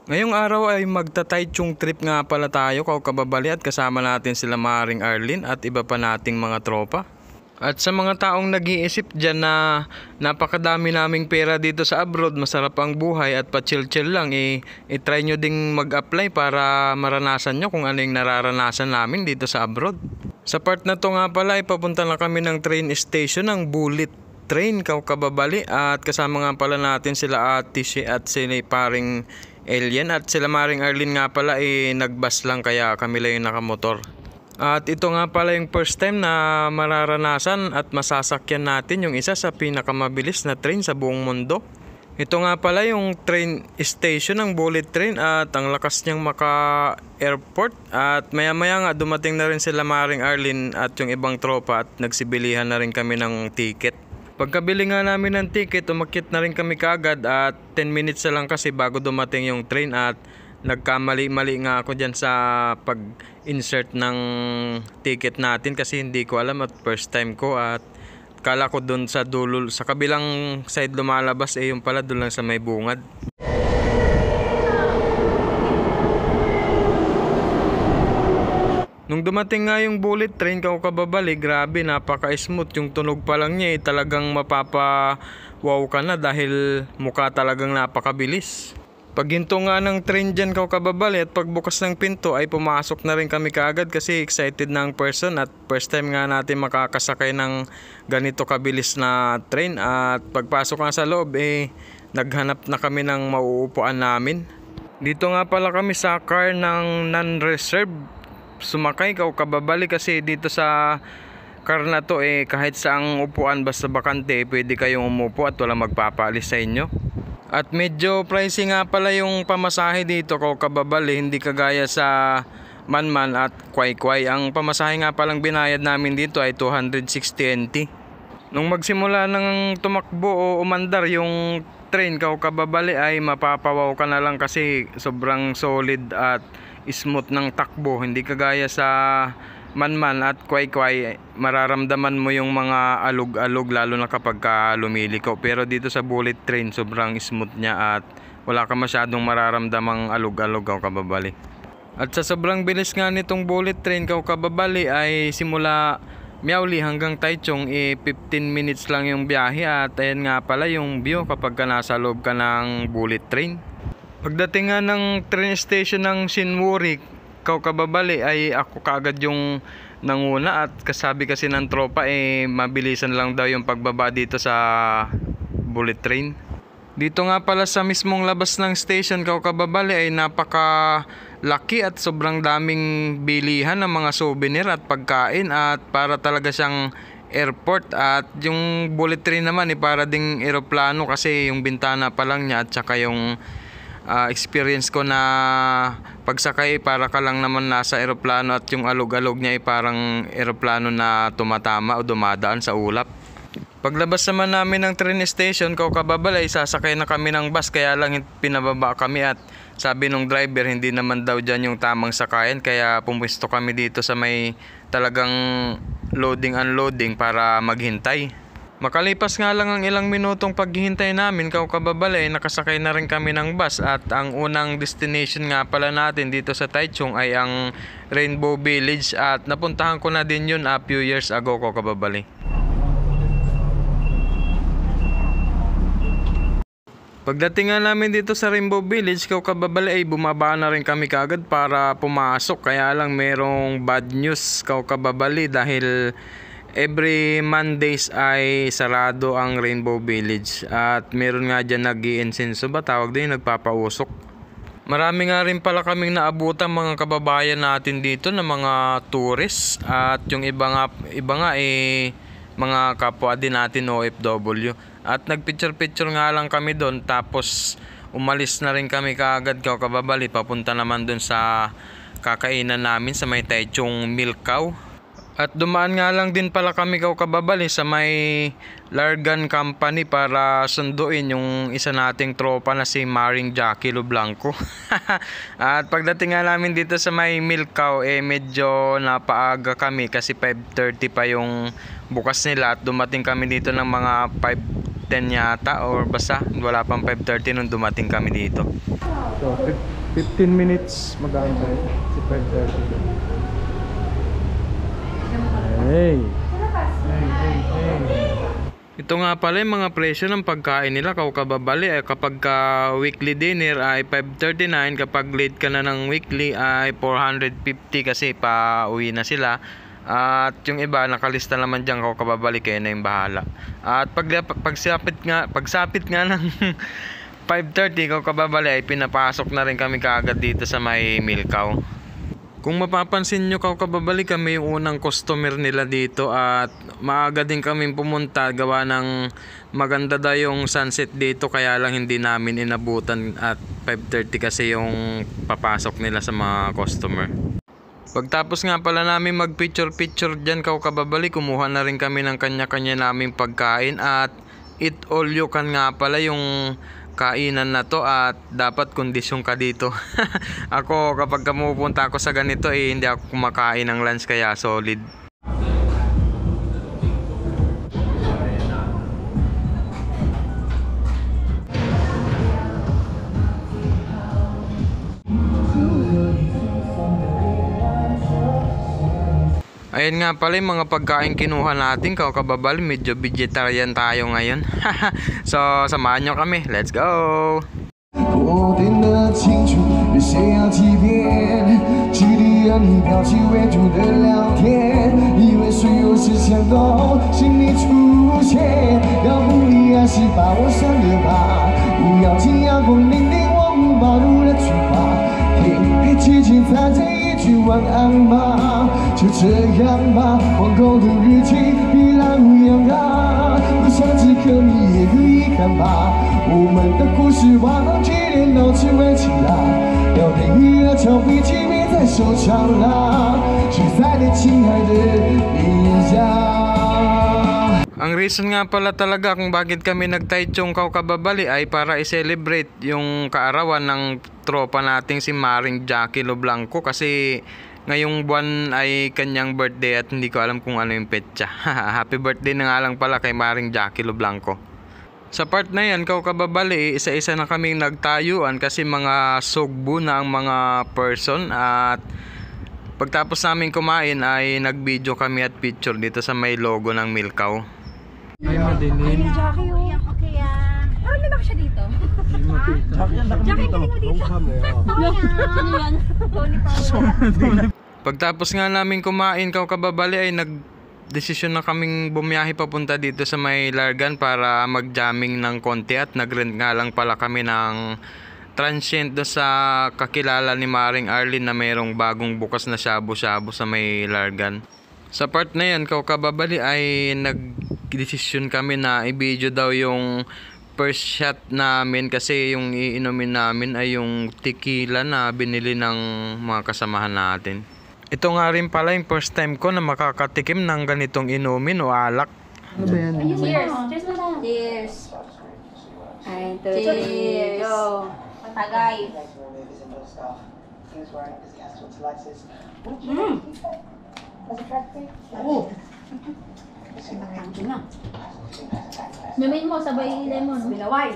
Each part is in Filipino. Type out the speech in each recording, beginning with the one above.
Ngayong araw ay magta-Taichung trip nga pala tayo kababali at kasama natin sila Maring Arlene at iba pa nating mga tropa. At sa mga taong nag-iisip dyan na napakadami naming pera dito sa abroad, masarap ang buhay at pa-chill-chill lang, i-try nyo ding mag-apply para maranasan nyo kung ano yung nararanasan namin dito sa abroad. Sa part na to nga pala ay papunta na kami ng train station ng Bullet Train kababali at kasama nga pala natin sila Ate Shi at sila paring Alien at sila Maring Arlene nga pala nagbus lang kaya kami lang yung nakamotor. At ito nga pala yung first time na mararanasan at masasakyan natin yung isa sa pinakamabilis na train sa buong mundo. Ito nga pala yung train station ng Bullet Train at ang lakas niyang maka-airport at maya maya nga dumating na rin sila Maring Arlene at yung ibang tropa at nagsibilihan na rin kami ng ticket. Pagkabili nga namin ng ticket, umakyat na rin kami kaagad at 10 minutes na lang kasi bago dumating yung train at nagkamali-mali nga ako dyan sa pag-insert ng ticket natin kasi hindi ko alam at first time ko at kala ko dun sa dulo, sa kabilang side lumalabas yung pala dun lang sa may bungad. Nung dumating nga yung Bullet Train kababali, grabe napaka-smooth yung tunog pa lang niya talagang mapapa-wow ka na dahil mukha talagang napakabilis. Pag hinto nga ng train dyan kababali at pagbukas ng pinto ay pumasok na rin kami kaagad kasi excited na ang person at first time nga natin makakasakay ng ganito kabilis na train at pagpasok nga sa loob naghanap na kami ng mauupuan namin. Dito nga pala kami sa car ng non-reserve sumakay kababali kasi dito sa car na to kahit saang upuan basta bakante pwede kayong umupo at wala magpapaalis sa inyo. At medyo pricey nga pala yung pamasahe dito kababali, hindi kagaya sa Manman at Kwai-Kwai. Ang pamasahe nga palang binayad namin dito ay 260 NT. Nung magsimula ng tumakbo o umandar yung train kababali ay mapapawaw ka na lang kasi sobrang solid at smooth ng takbo, hindi kagaya sa Manman at Kwai-Kwai mararamdaman mo yung mga alog-alog lalo na kapag lumiliko, pero dito sa Bullet Train sobrang smooth niya at wala ka masyadong mararamdamang alog-alog kababali. At sa sobrang bilis nga nitong Bullet Train kababali ay simula Miauli hanggang Taichung 15 minutes lang yung biyahe at ayan nga pala yung view kapag nasa loob ka ng Bullet Train. Pagdating nga ng train station ng Shinwori kababali ay ako kaagad yung nanguna at kasabi kasi ng tropa mabilisan lang daw yung pagbaba dito sa Bullet Train. Dito nga pala sa mismong labas ng station kababali ay napaka laki at sobrang daming bilihan ng mga souvenir at pagkain at para talaga siyang airport at yung Bullet Train naman para ding eroplano kasi yung bintana pa lang niya at saka yung experience ko na pagsakay para ka lang naman nasa eroplano at yung alog-alog niya parang eroplano na tumatama o dumadaan sa ulap. Paglabas naman namin ng train station kababali sasakay na kami ng bus kaya lang pinababa kami at sabi nung driver hindi naman daw dyan yung tamang sakayan kaya pumwesto kami dito sa may talagang loading unloading para maghintay. Makalipas nga lang ang ilang minutong paghihintay namin kababali nakasakay na rin kami ng bus at ang unang destination nga pala natin dito sa Taichung ay ang Rainbow Village at napuntahan ko na din yun a few years ago kababali. Pagdating nga namin dito sa Rainbow Village kababali ay bumaba na rin kami kaagad para pumasok kaya lang merong bad news kababali dahil every Mondays ay sarado ang Rainbow Village at meron nga dyan nag-i-insenso ba tawag din nagpapausok. Marami nga rin pala kaming naabutan mga kababayan natin dito na mga tourist at yung iba nga mga kapwa din natin OFW at nagpicture-picture nga lang kami doon tapos umalis na rin kami kaagad kababali papunta naman doon sa kakainan namin sa may Taichung Milk Cow. At dumaan nga lang din pala kami kababali sa may Largan Company para sunduin yung isa nating tropa na si Maring Jackie Lublanco. At pagdating nga namin dito sa may Milk Cow medyo napaaga kami kasi 5:30 pa yung bukas nila at dumating kami dito ng mga 5:10 yata or basta wala pang 5:30 nung dumating kami dito. So 15 minutes mag-aantay si 5:30. Hey. Ito nga pala yung mga presyo ng pagkain nila kababali ay kapag weekly dinner ay 539, kapag late ka na ng weekly ay 450 kasi pa uwi na sila. At yung iba nakalista naman diyan kababali, kayo na yung bahala. At pagsapit nga ng 5:30 kababali ay pinapasok na rin kami kaagad dito sa may Milkaw. Kung mapapansin nyo kababali, kami yung unang customer nila dito at maaga din kami pumunta gawa ng maganda daw yung sunset dito, kaya lang hindi namin inabutan at 5:30 kasi yung papasok nila sa mga customer. Pagtapos nga pala namin mag picture dyan kababali, kumuha na rin kami ng kanya-kanya naming pagkain at eat all you can nga pala yung kainan na to at dapat kondisyon ka dito. Ako kapag pumupunta ako sa ganito hindi ako kumakain ng lunch kaya solid. Ayan nga pala yung mga pagkain kinuha natin kababali, medyo vegetarian tayo ngayon. So samahan nyo kami, let's go! 我点的清楚，有谁要欺骗？距离让你表情为主的聊天，以为所有事相都心里出现，要不你还是把我删了吧，不要紧阳光凛凛，我无暴露的句话，嘿，轻轻擦着一句晚安吧，就这样吧，往后的日子比蓝无恙啊，不想此刻你也可以看吧，我们的故事忘记连到只为起来，要电影的场比起别再收场啦，是在你亲爱的脸上。Ang reason nga pala talaga kung bakit kami nag-Taichung kababali ay para i-celebrate yung kaarawan ng tropa nating si Maring Jackie Lo Blanco, kasi ngayong buwan ay kanyang birthday at hindi ko alam kung ano yung petsa. Happy birthday na nga lang pala kay Maring Jackie Lo Blanco. Sa part na yan kababali, isa-isa na kaming nagtayuan kasi mga sugbo na ang mga person, at pagtapos namin kumain ay nag-video kami at picture dito sa may logo ng Milkaw. Ay madilim. Ay, Jackie, oh. Okay, parang may baka siya dito. Jackie, galing mo dito. Tony Power. Pagtapos nga namin kumain kababali ay nag-desisyon na kaming bumiyahe papunta dito sa may Largan para mag-jamming ng konti, at nag-rent nga lang pala kami ng transient do sa kakilala ni Maring Arlene na mayroong bagong bukas na shabu-shabu sa may Largan. Sa part na yan kababali ay nag-desisyon kami na i-video daw yung first shot namin, kasi yung iinumin namin ay yung tequila na binili ng mga kasamahan natin. Ito nga rin pala yung first time ko na makakatikim ng ganitong inumin o alak. Ano ba yan? Cheers! Cheers mo na! Cheers! Ay, cheers! Go! Patagay! Oo! Numin mo, sabay lemon. Bilaway.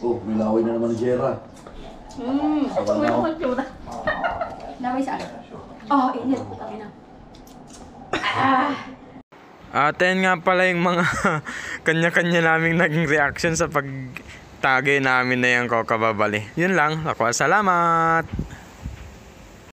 Bilaway na naman ni Jera. Laway saan? Oh, init. Tangina. At ayun nga pala yung mga kanya-kanya naming naging reaction sa pagtagay namin na yung kababali. Yun lang. Ako, salamat!